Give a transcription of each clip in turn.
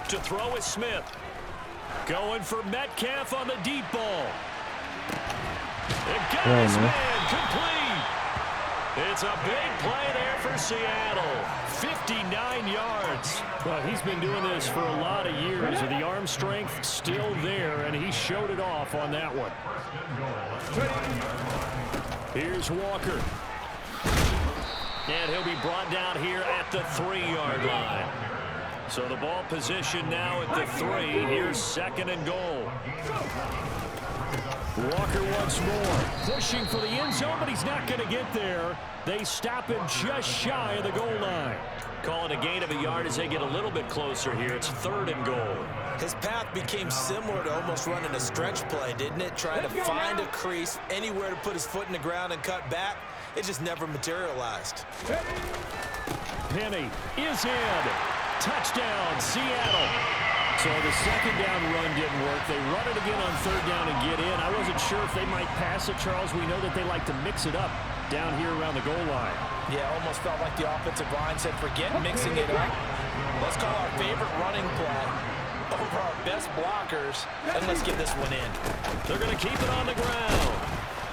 To throw is Smith. Going for Metcalf on the deep ball. It got his man complete. It's a big play there for Seattle. 59 yards. Well, he's been doing this for a lot of years. The arm strength still there, and he showed it off on that one. Here's Walker. And he'll be brought down here at the 3-yard line. So the ball position now at the 3. Here's 2nd and goal. Walker once more. Pushing for the end zone, but he's not going to get there. They stop him just shy of the goal line. Call it a gain of a yard as they get a little bit closer here. It's 3rd and goal. His path became similar to almost running a stretch play, didn't it? Trying to find a crease, anywhere to put his foot in the ground and cut back. It just never materialized. Penny is in. Touchdown, Seattle. So the 2nd down run didn't work. They run it again on 3rd down and get in. I wasn't sure if they might pass it, Charles. We know that they like to mix it up down here around the goal line. Yeah, almost felt like the offensive line said, forget mixing it up. Let's call our favorite running play over our best blockers, and let's get this one in. They're going to keep it on the ground.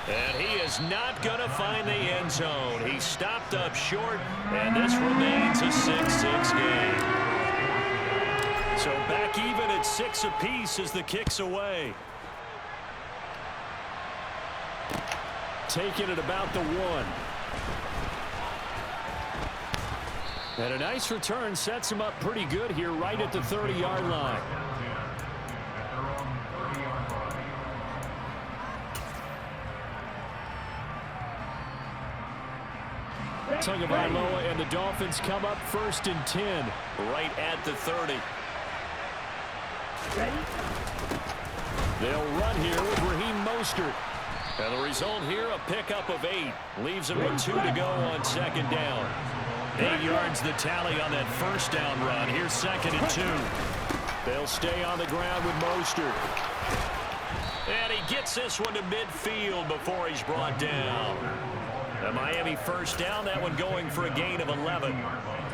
And he is not going to find the end zone. He stopped up short, and this remains a 6-6 game. So back even at 6 apiece as the kick's away. Taking it about the 1. And a nice return sets him up pretty good here right at the 30-yard line. Tagovailoa and the Dolphins come up 1st and 10. Right at the 30. They'll run here with Raheem Mostert. And the result here, a pickup of 8. Leaves them with 2 to go on 2nd down. 8 yards the tally on that 1st down run. Here's 2nd and 2. They'll stay on the ground with Mostert. And he gets this one to midfield before he's brought down. The Miami 1st down, that one going for a gain of 11.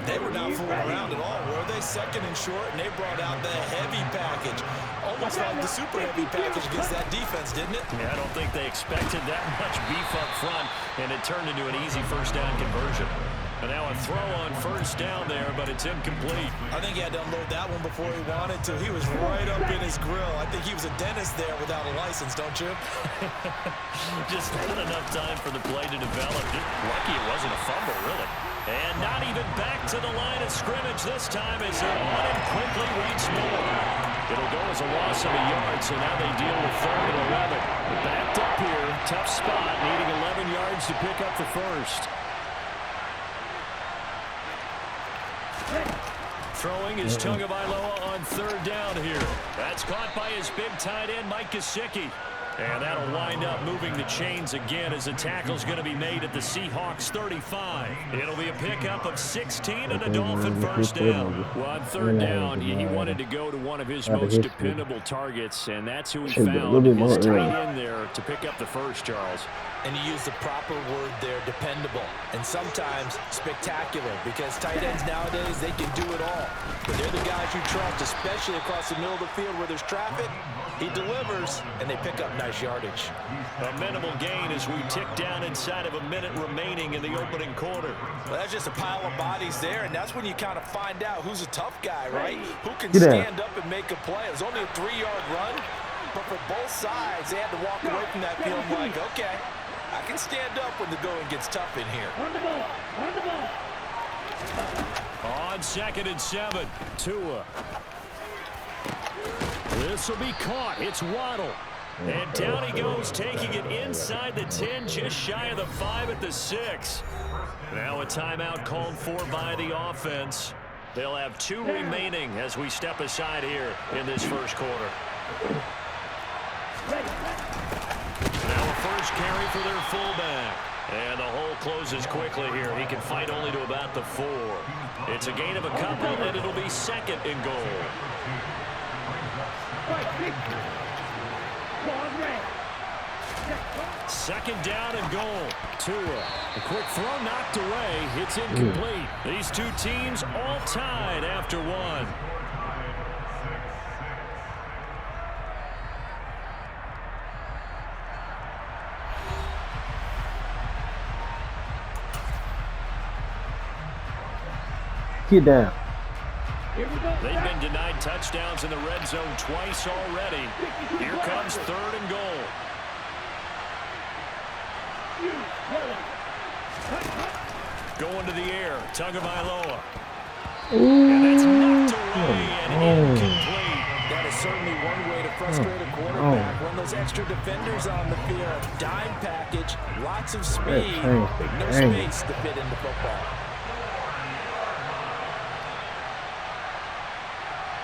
They were not fooling around at all, were they? 2nd and short, and they brought out the heavy package. Almost like the super heavy package against that defense, didn't it? Yeah, I don't think they expected that much beef up front, and it turned into an easy 1st down conversion. And now a throw on 1st down there, but it's incomplete. I think he had to unload that one before he wanted to. He was right up in his grill. I think he was a dentist there without a license, don't you? Just not enough time for the play to develop. Just lucky it wasn't a fumble, really. And not even back to the line of scrimmage this time as they're on him quickly once more. It'll go as a loss of a yard, so now they deal with 3rd and 11. Backed up here, tough spot, needing 11 yards to pick up the 1st. Throwing is Tagovailoa on 3rd down here. That's caught by his big tight end, Mike Gesicki. And that'll wind up moving the chains again as the tackle's going to be made at the Seahawks 35. It'll be a pickup of 16 and a Dolphin 1st down. Well, on 3rd down, he wanted to go to one of his most dependable targets, and that's who he found, his tight end there to pick up the 1st, Charles. And you use the proper word there, dependable. And sometimes spectacular, because tight ends nowadays, they can do it all. But they're the guys you trust, especially across the middle of the field where there's traffic. He delivers, and they pick up nice yardage. A minimal gain as we tick down inside of a minute remaining in the opening quarter. Well, that's just a pile of bodies there, and that's when you kind of find out who's a tough guy, right? Who can stand up and make a play. It was only a 3-yard run, but for both sides, they had to walk away from that feeling like, okay, I can stand up when the going gets tough in here. On 2nd and 7, Tua. This will be caught. It's Waddle. And down he goes, taking it inside the 10, just shy of the 5 at the 6. Now a timeout called for by the offense. They'll have 2 remaining as we step aside here in this 1st quarter. Now a 1st carry for their fullback. And the hole closes quickly here. He can fight only to about the 4. It's a gain of a couple, and it'll be 2nd and goal. 2nd down and goal. Tua. A quick throw knocked away. It's incomplete. These 2 teams all tied after 1. Get down. They've been denied touchdowns in the red zone twice already. Here comes 3rd and goal. Going to the air. Tagovailoa. And that's knocked away and incomplete. That is certainly one way to frustrate a quarterback. Run those extra defenders on the field. Dime package, lots of speed, no space to fit into football.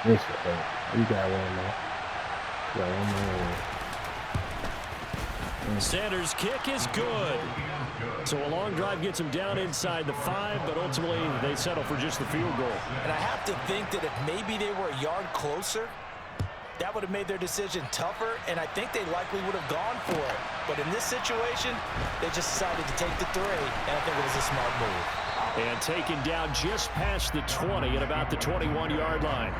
You got one more. You got one more. Sanders' kick is good. So a long drive gets him down inside the 5, but ultimately they settle for just the field goal. And I have to think that if maybe they were a yard closer, that would have made their decision tougher, and I think they likely would have gone for it. But in this situation, they just decided to take the 3, and I think it was a smart move. And taken down just past the 20 at about the 21-yard line.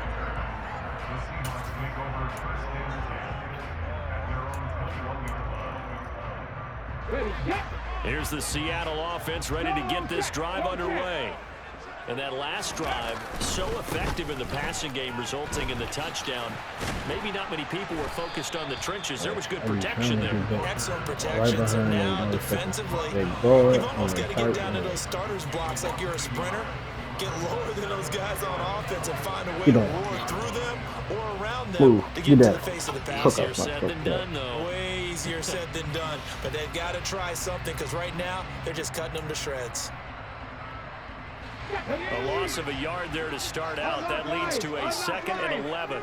Here's the Seattle offense ready to get this drive underway. And that last drive, so effective in the passing game, resulting in the touchdown. Maybe not many people were focused on the trenches. There was good protection there. Excellent protection. So now, defensively, you've almost got to get down to those starters blocks like you're a sprinter. Get lower than those guys on offense and find a way to roar through them or around them to get to the face of the pass. Easier said than done, though. Way easier said than done. But they've got to try something because right now they're just cutting them to shreds. A loss of a yard there to start out. That leads to a 2nd and 11.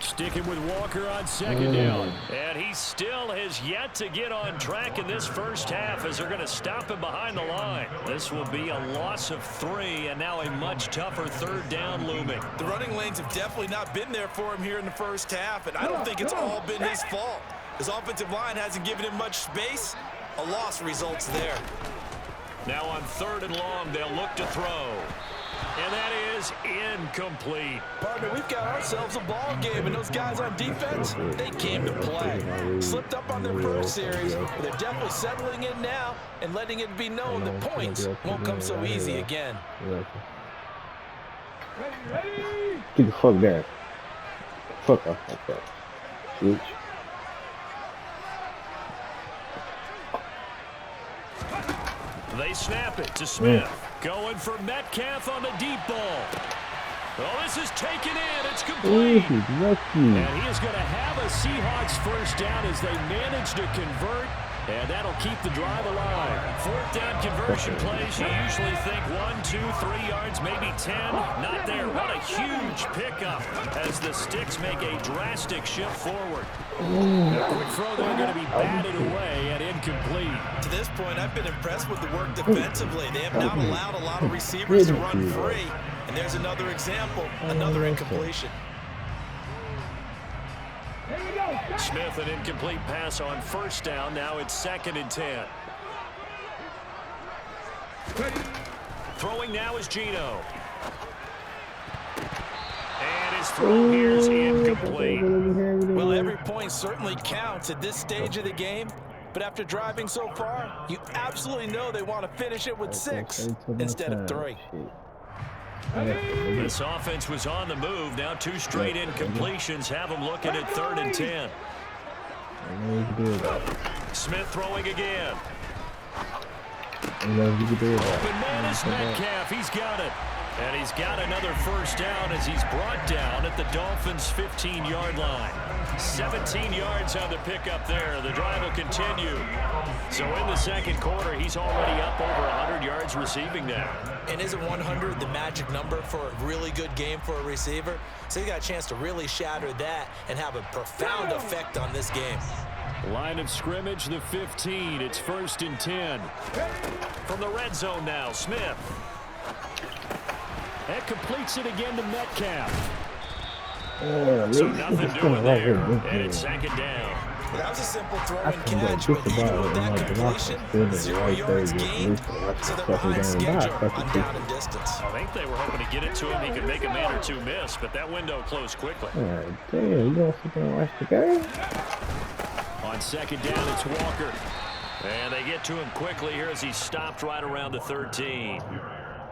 Sticking with Walker on 2nd down. And he still has yet to get on track in this first half as they're going to stop him behind the line. This will be a loss of 3 and now a much tougher 3rd down looming. The running lanes have definitely not been there for him here in the first half, and I don't think it's all been his fault. His offensive line hasn't given him much space. A loss results there. Now on 3rd and long, they'll look to throw. And that is incomplete. Partner, we've got ourselves a ball game, and those guys on defense, they came to play. Slipped up on their first series, but they're definitely settling in now and letting it be known that points won't come so easy again. Get the fuck down. Fuck off like that. Bitch. They snap it to Smith. Going for Metcalf on the deep ball. Oh, this is taken in. It's complete. And he is going to have a Seahawks first down as they manage to convert. And that'll keep the drive alive. 4th down conversion plays. You usually think 1, 2, 3 yards, maybe 10. Not there. What a huge pickup as the Sticks make a drastic shift forward. A quick throw there going to be batted away and incomplete. To this point, I've been impressed with the work defensively. They have not allowed a lot of receivers to run free. And there's another example, another incompletion. Smith, an incomplete pass on 1st down. Now it's 2nd and 10. Throwing now is Geno. And his throw here is incomplete. Well, every point certainly counts at this stage of the game. But after driving so far, you absolutely know they want to finish it with 6 instead of 3. This offense was on the move. Now 2 straight incompletions have them looking at 3rd and 10. Smith throwing again. Open man is Metcalf. He's got it. And he's got another first down as he's brought down at the Dolphins' 15-yard line. 17 yards on the pickup there. The drive will continue. So in the 2nd quarter, he's already up over 100 yards receiving now. And isn't 100 the magic number for a really good game for a receiver? So he got a chance to really shatter that and have a profound effect on this game. Line of scrimmage, the 15. It's 1st and 10. From the red zone now, Smith. That completes it again to Metcalf. So nothing doing there, and it's 2nd down. Well, that was a simple throw and catch, but even with that completion, 0 yards gained, so they're behind schedule on down and distance. I think they were hoping to get it to him. He could make a man or 2 miss, but that window closed quickly. Damn, you don't fucking watch the game? On 2nd down, it's Walker. And they get to him quickly here as he's stopped right around the 13.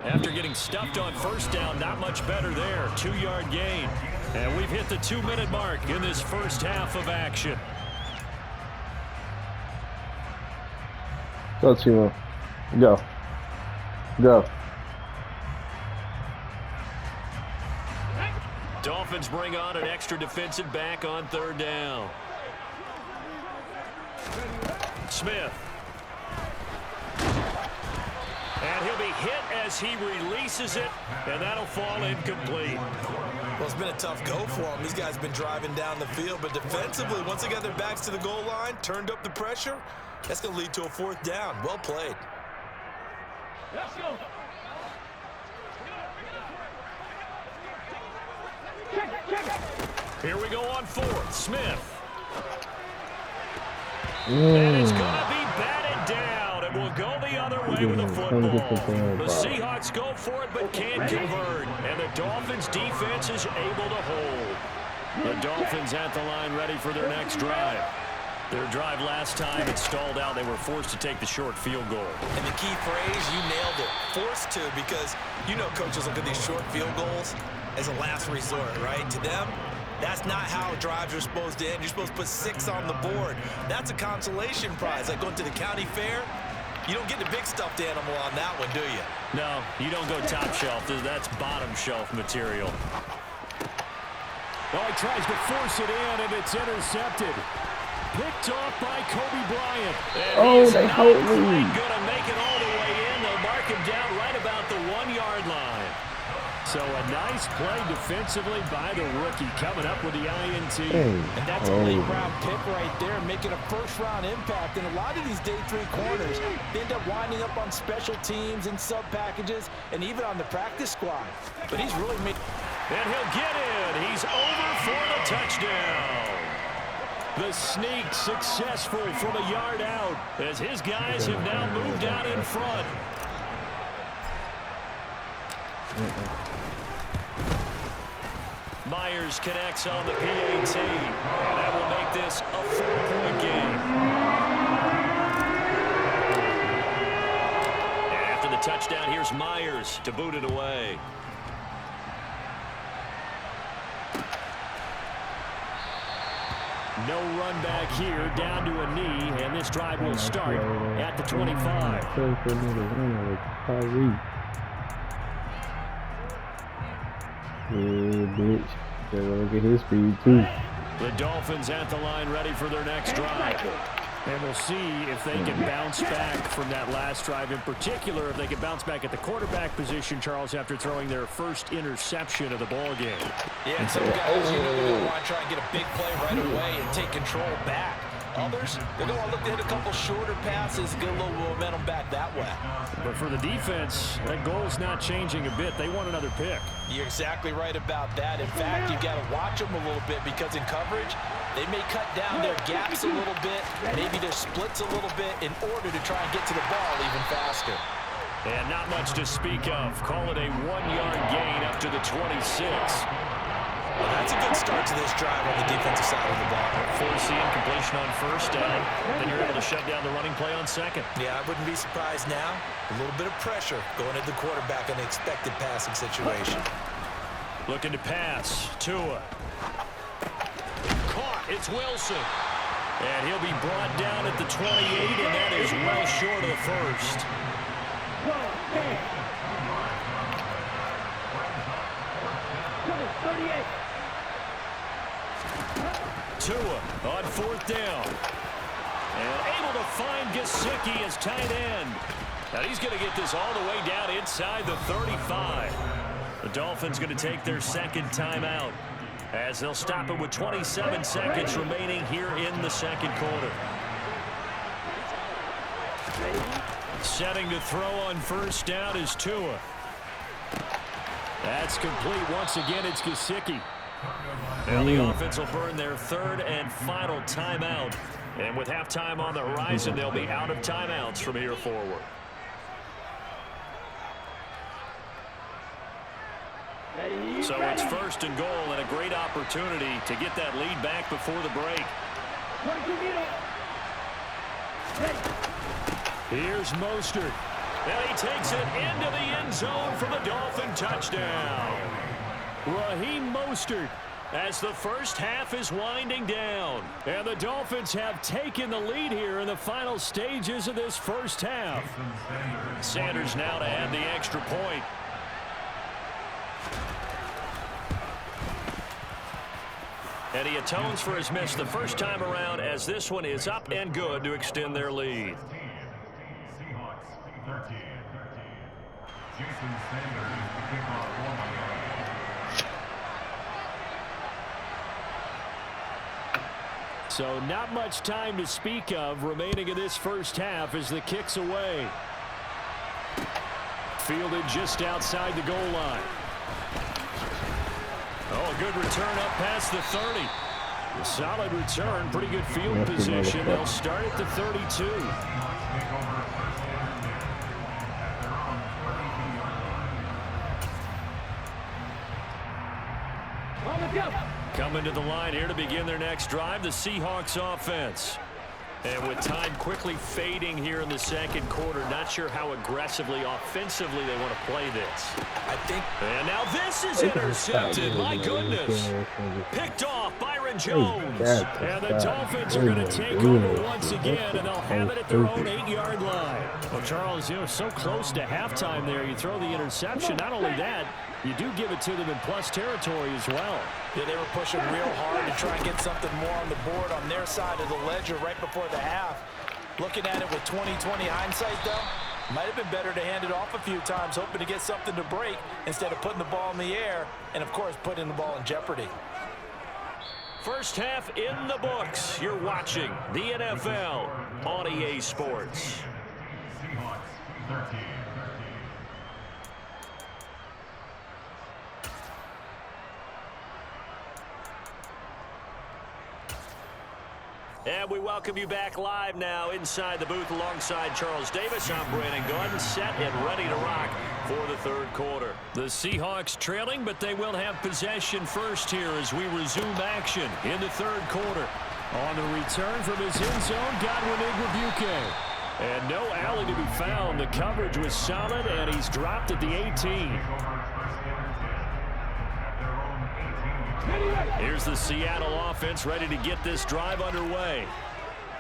After getting stuffed on first down, not much better there. 2-yard gain. And we've hit the 2-minute mark in this first half of action. Go, Timo. Go. Go. Dolphins bring on an extra defensive back on 3rd down. Smith. And he'll be hit as he releases it, and that'll fall incomplete. Well, it's been a tough go for him. These guys have been driving down the field, but defensively, once they got their backs to the goal line, turned up the pressure, that's going to lead to a 4th down. Well played. Let's go. Here we go on 4th. Smith. And it's going to be batted down, and will go the other way with the football. The Seahawks go for it but can't convert, and the Dolphins' defense is able to hold. The Dolphins at the line ready for their next drive. Their drive last time, it stalled out. They were forced to take the short field goal. And the key phrase, you nailed it, forced to, because you know coaches look at these short field goals as a last resort, right? To them, that's not how drives are supposed to end. You're supposed to put 6 on the board. That's a consolation prize. Like going to the county fair, you don't get the big stuffed animal on that one, do you? No, you don't go top shelf. That's bottom shelf material. Oh, he tries to force it in, and it's intercepted. Picked off by Kobe Bryant. Oh, they hold me. Going to make it all the way in. They'll mark him down right about the 1-yard line. So a nice play defensively by the rookie, coming up with the INT. And that's a late-round pick right there, making a first-round impact. And a lot of these day 3 corners, they end up winding up on special teams and sub-packages and even on the practice squad. But he's really made... And he'll get in. He's over for the touchdown. The sneak successful from a yard out as his guys have now moved out in front. Myers connects on the PAT. And that will make this a 4-point game. And after the touchdown, here's Myers to boot it away. No run back here, down to a knee, and this drive will start at the 25. Yeah, bitch. They're gonna get his speed too. The Dolphins at the line ready for their next drive. And we'll see if they can bounce back from that last drive. In particular, if they can bounce back at the quarterback position, Charles, after throwing their first interception of the ball game. Yeah, and some guys, you know, they're going to want to try and get a big play right away and take control back. Others, they're going to want to look to hit a couple shorter passes, get a little momentum back that way. But for the defense, that goal's not changing a bit. They want another pick. You're exactly right about that. In fact, you've got to watch them a little bit because in coverage, they may cut down their gaps a little bit, maybe their splits a little bit in order to try and get to the ball even faster. And not much to speak of. Call it a 1-yard gain up to the 26. Well, that's a good start to this drive on the defensive side of the ball. Forcing completion on first down. Then you're able to shut down the running play on second. Yeah, I wouldn't be surprised now. A little bit of pressure going at the quarterback in an expected passing situation. Looking to pass. Tua. Caught. It's Wilson. And he'll be brought down at the 28, and that is well short of the first. Tua on fourth down. And able to find Gesicki as tight end. Now he's going to get this all the way down inside the 35. The Dolphins going to take their second timeout as they'll stop it with 27 seconds remaining here in the second quarter. Setting to throw on first down is Tua. That's complete. Once again, it's Gesicki. And the offense will burn their third and final timeout. And with halftime on the horizon, they'll be out of timeouts from here forward. So it's first and goal and a great opportunity to get that lead back before the break. Here's Mostert. And he takes it into the end zone for the Dolphin touchdown. Raheem Mostert. As the first half is winding down. And the Dolphins have taken the lead here in the final stages of this first half. Sanders now to add the extra point. And he atones for his miss the first time around, as this one is up and good to extend their lead. So not much time to speak of remaining in this first half as the kick's away. Fielded just outside the goal line. Oh, a good return up past the 30. A solid return, pretty good field position. They'll start at the 32. Coming to the line here to begin their next drive, the Seahawks offense. And with time quickly fading here in the second quarter, not sure how aggressively, offensively they want to play this. I think. And now this is intercepted. My goodness. Picked off Byron Jones. And the Dolphins are going to take over once again, and they'll have it at their own 8-yard line. Well, Charles, so close to halftime there. You throw the interception. Not only that, you do give it to them in plus territory as well. Yeah, they were pushing real hard to try and get something more on the board on their side of the ledger right before the half. Looking at it with 20/20 hindsight, though, might have been better to hand it off a few times, hoping to get something to break instead of putting the ball in the air and, of course, putting the ball in jeopardy. First half in the books. You're watching the NFL on EA Sports. And we welcome you back live now inside the booth alongside Charles Davis. I'm Brandon Gordon, set and ready to rock for the third quarter. The Seahawks trailing, but they will have possession first here as we resume action in the third quarter. On the return from his end zone, Godwin Igwebuike. And no alley to be found. The coverage was solid, and he's dropped at the 18. Here's the Seattle offense ready to get this drive underway.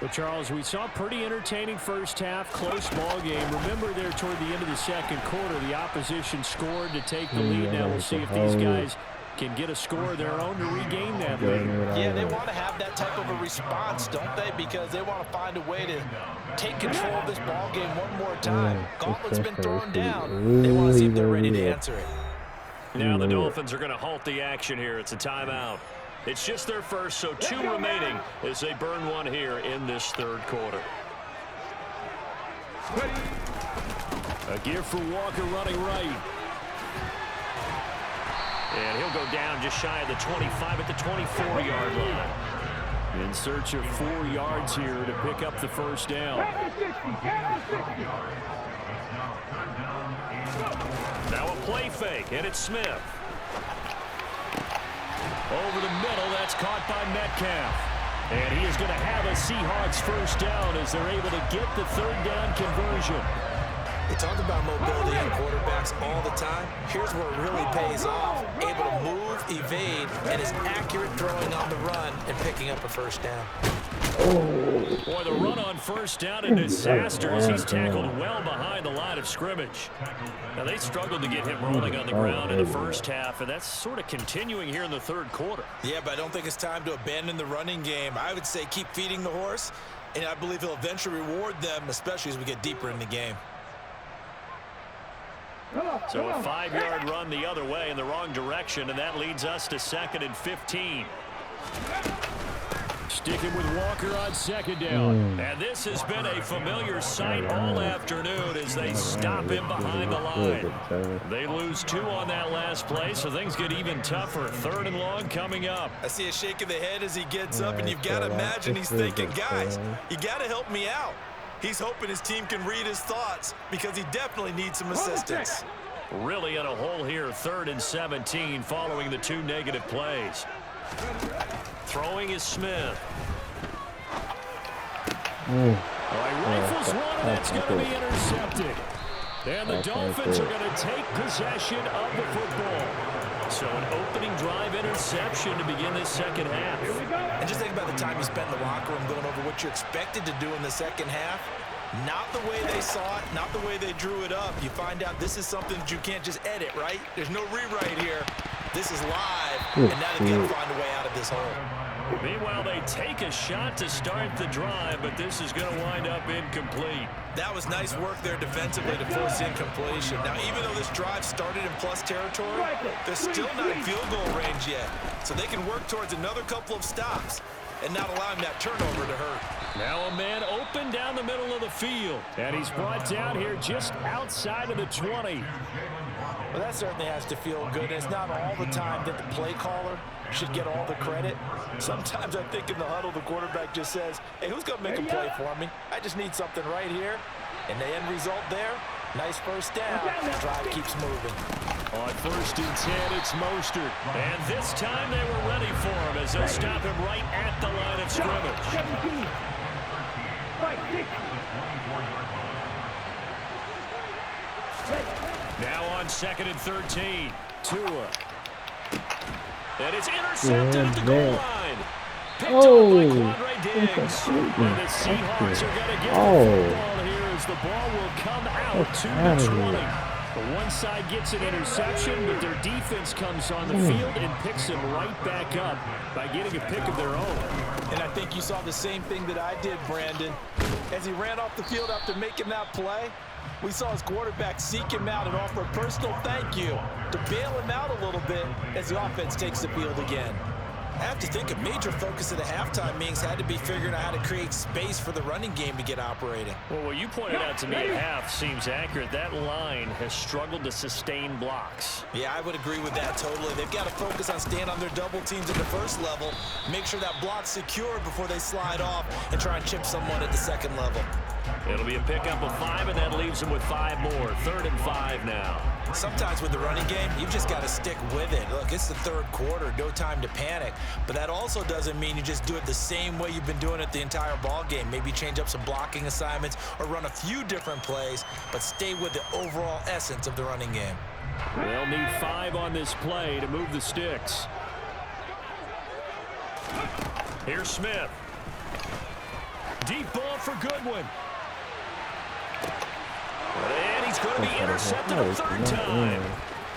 Well, Charles, we saw a pretty entertaining first half, close ball game. Remember there toward the end of the second quarter, the opposition scored to take the lead. Now we'll see if these guys can get a score of their own to regain that lead. Yeah, they want to have that type of a response, don't they? Because they want to find a way to take control of this ball game one more time. Gauntlet's been thrown down. They want to see if they're ready to answer it. Now the Dolphins are going to halt the action here. It's a timeout. It's just their first, so 2 remaining as they burn one here in this third quarter. A give for Walker running right. And he'll go down just shy of the 25 at the 24-yard line. In search of 4 yards here to pick up the first down. Now a play fake, and it's Smith. Over the middle, that's caught by Metcalf. And he is going to have a Seahawks first down as they're able to get the third down conversion. We talk about mobility in quarterbacks all the time. Here's where it really pays off. Able to move, evade, and is accurate throwing on the run and picking up a first down. Boy, the run on first down a disaster as he's tackled well behind the line of scrimmage. Now, they struggled to get him rolling on the ground in the first half, and that's sort of continuing here in the third quarter. Yeah, but I don't think it's time to abandon the running game. I would say keep feeding the horse, and I believe he'll eventually reward them, especially as we get deeper in the game. So a 5-yard run the other way in the wrong direction, and that leads us to 2nd and 15. Sticking with Walker on second down. And this has been a familiar sight all afternoon as they stop him behind the line. They lose 2 on that last play, so things get even tougher. 3rd and long coming up. I see a shake of the head as he gets up, and you've got to imagine he's thinking, guys, you got to help me out. He's hoping his team can read his thoughts because he definitely needs some assistance. Really in a hole here, 3rd and 17 following the 2 negative plays. Throwing is Smith. He rifles one, and that's going to be intercepted. And the Dolphins are going to take possession of the football. So an opening drive interception to begin this second half. And just think about the time you spent in the locker room going over what you expected to do in the second half. Not the way they saw it, not the way they drew it up. You find out this is something that you can't just edit, right? There's no rewrite here. This is live, and now they've got to find a way out of this hole. Meanwhile, they take a shot to start the drive, but this is going to wind up incomplete. That was nice work there defensively to force incompletion. Now, even though this drive started in plus territory, they're still not in field goal range yet. So they can work towards another couple of stops and not allowing that turnover to hurt. Now a man open down the middle of the field. And he's brought down here just outside of the 20. Well, that certainly has to feel good. And it's not all the time that the play caller should get all the credit. Sometimes I think in the huddle, the quarterback just says, hey, who's going to make a play for me? I just need something right here. And the end result there, nice first down. The drive keeps moving. On 1st and 10, it's Mostert. And this time they were ready for him as they'll stop him right at the line of scrimmage. Now on 2nd and 13, Tua. And it's intercepted at the goal line. Picked up by Quandre Diggs. And the Seahawks are going to get the football here as the ball will come out to the 20. The one side gets an interception, but their defense comes on the field and picks him right back up by getting a pick of their own. And I think you saw the same thing that I did, Brandon. As he ran off the field after making that play, we saw his quarterback seek him out and offer a personal thank you to bail him out a little bit as the offense takes the field again. I have to think a major focus of the halftime meetings had to be figuring out how to create space for the running game to get operating. Well, what you pointed out to me at half seems accurate. That line has struggled to sustain blocks. Yeah, I would agree with that totally. They've got to focus on staying on their double teams at the first level, make sure that block's secured before they slide off and try and chip someone at the second level. It'll be a pickup of 5, and that leaves them with 5 more. 3rd and 5 now. Sometimes with the running game, you've just got to stick with it. Look, it's the 3rd quarter, no time to panic. But that also doesn't mean you just do it the same way you've been doing it the entire ball game. Maybe change up some blocking assignments or run a few different plays, but stay with the overall essence of the running game. They'll need 5 on this play to move the sticks. Here's Smith. Deep ball for Goodwin. And he's going to be intercepted a 3rd time.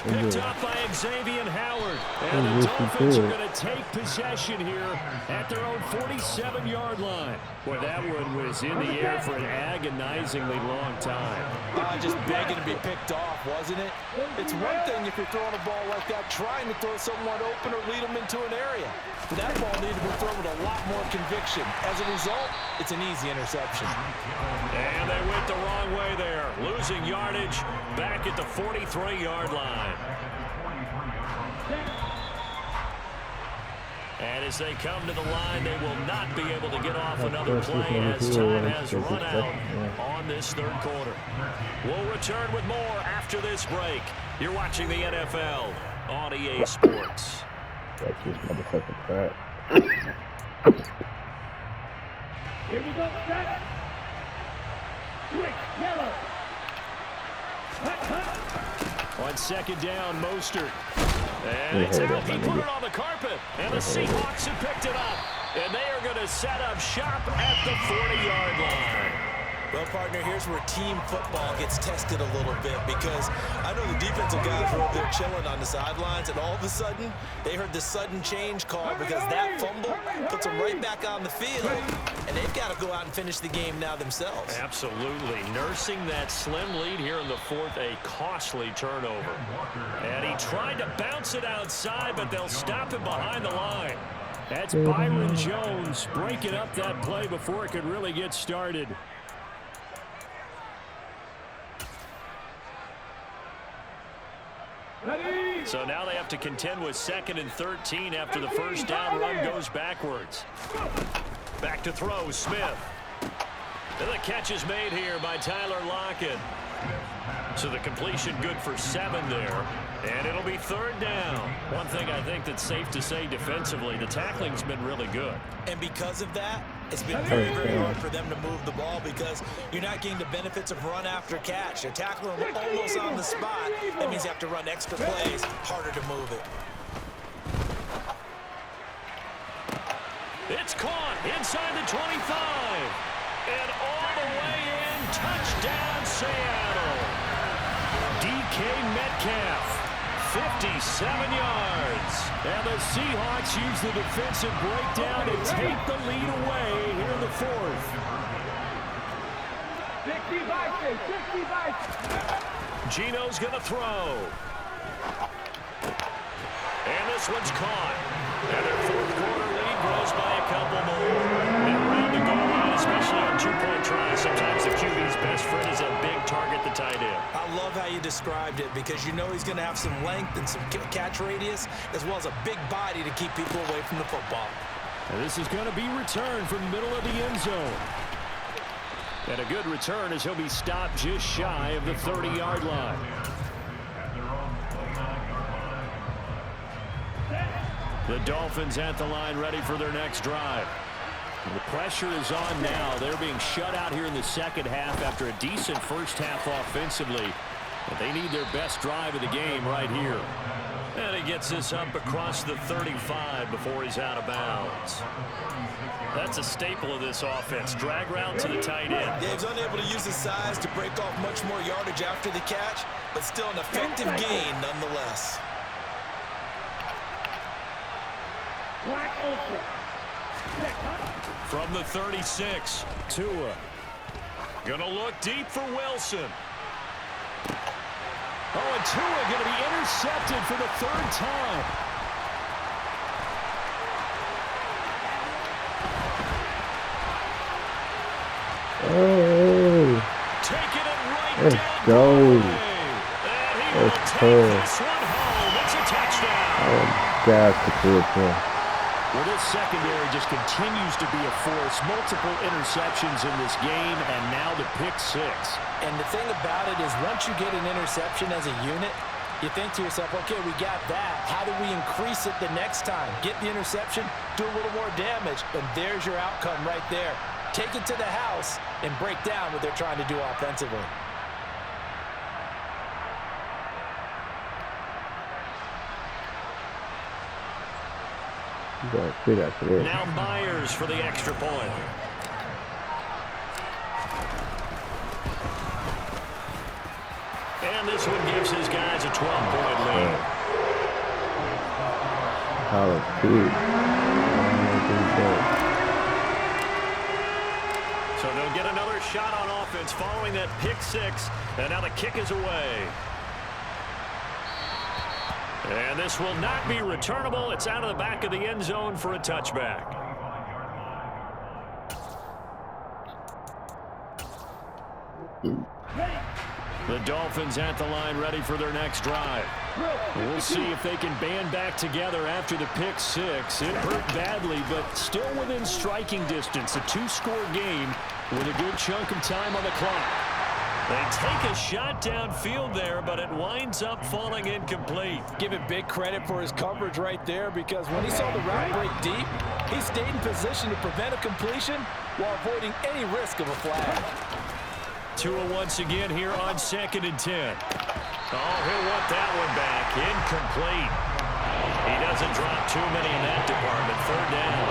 Picked up by Xavier Howard. And the Dolphins are going to take possession here at their own 47-yard line. Boy, that one was in the air for an agonizingly long time. Just begging to be picked off, wasn't it? It's one thing if you're throwing a ball like that, trying to throw someone open or lead them into an area. But that ball needed to be thrown with a lot more conviction. As a result, it's an easy interception. And they went the wrong way there. Losing yardage back at the 43-yard line. And as they come to the line, they will not be able to get off another play as time has run out on this 3rd quarter. We'll return with more after this break. You're watching the NFL on EA Sports. That's just motherfucking crap. Here we go, set. Quick, yellow. On 2nd down, Mostert. And it's out. He put it on the carpet. And the Seahawks have picked it up. And they are going to set up shop at the 40-yard line. Well, partner, here's where team football gets tested a little bit because I know the defensive guys were over there chilling on the sidelines, and all of a sudden, they heard the sudden change call because that fumble puts them right back on the field, and they've got to go out and finish the game now themselves. Absolutely. Nursing that slim lead here in the 4th, a costly turnover. And he tried to bounce it outside, but they'll stop him behind the line. That's Byron Jones breaking up that play before it could really get started. So now they have to contend with 2nd and 13 after the first down run goes backwards. Back to throw, Smith. And the catch is made here by Tyler Lockett. So the completion good for 7 there. And it'll be 3rd down. One thing I think that's safe to say defensively, the tackling's been really good. And because of that, it's been very, very hard for them to move the ball because you're not getting the benefits of run after catch. They're tackling almost on the spot. That means you have to run extra plays, harder to move it. It's caught inside the 25. And all the way in, touchdown Seattle. DK Metcalf, 57 yards. And the Seahawks use the defensive breakdown to take the lead away here in the 4th. 65. Gino's going to throw. And this one's caught. And their 4th quarter lead grows by a couple more. And around the goal line, especially on 2-point tries, sometimes the QB's best friend is a big target, the tight end. I love how you described it because you know he's going to have some length and some catch radius as well as a big body to keep people away from the football. And this is going to be returned from the middle of the end zone. And a good return as he'll be stopped just shy of the 30-yard line. The Dolphins at the line ready for their next drive. The pressure is on now. They're being shut out here in the second half after a decent first half offensively. But they need their best drive of the game right here. And he gets this up across the 35 before he's out of bounds. That's a staple of this offense. Drag route to the tight end. Yeah, he's unable to use his size to break off much more yardage after the catch, but still an effective gain nonetheless. From the 36, Tua. Gonna look deep for Wilson. Oh, and Tua gonna be intercepted for the 3rd time. Oh, Taking it right let's down. go. And he will Let's take go. this one home. It's a touchdown. Oh, that's a good one. Well, this secondary just continues to be a force. Multiple interceptions in this game, and now the pick 6. And the thing about it is once you get an interception as a unit, you think to yourself, okay, we got that. How do we increase it the next time? Get the interception, do a little more damage, and there's your outcome right there. Take it to the house and break down what they're trying to do offensively. Now Myers for the extra point. And this one gives his guys a 12-point lead. So they'll get another shot on offense following that pick 6, and now the kick is away. And this will not be returnable. It's out of the back of the end zone for a touchback. The Dolphins at the line ready for their next drive. We'll see if they can band back together after the pick 6. It hurt badly, but still within striking distance. A 2-score game with a good chunk of time on the clock. They take a shot downfield there, but it winds up falling incomplete. Give him big credit for his coverage right there because when he saw the route break deep, he stayed in position to prevent a completion while avoiding any risk of a flag. Tua once again here on 2nd and 10. Oh, he'll want that one back. Incomplete. He doesn't drop too many in that department. 3rd down.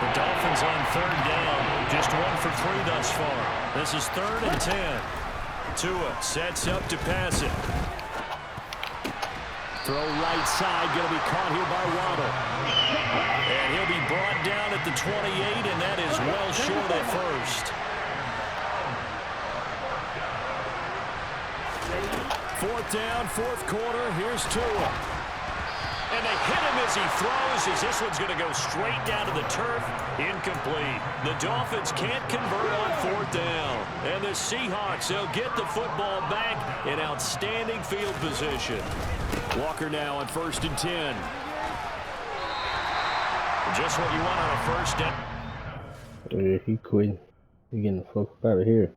The Dolphins on 3rd down. Just 1 for 3 thus far. This is 3rd and 10. Tua sets up to pass it. Throw right side, going to be caught here by Waddle. And he'll be brought down at the 28, and that is well short at first. 4th down, 4th quarter. Here's Tua. And they hit him as he throws, as this one's going to go straight down to the turf. Incomplete. The Dolphins can't convert on 4th down. And the Seahawks, they'll get the football back in outstanding field position. Walker now on 1st and 10. Just what you want on a 1st down. Yeah, he quit. He getting the fuck out of here.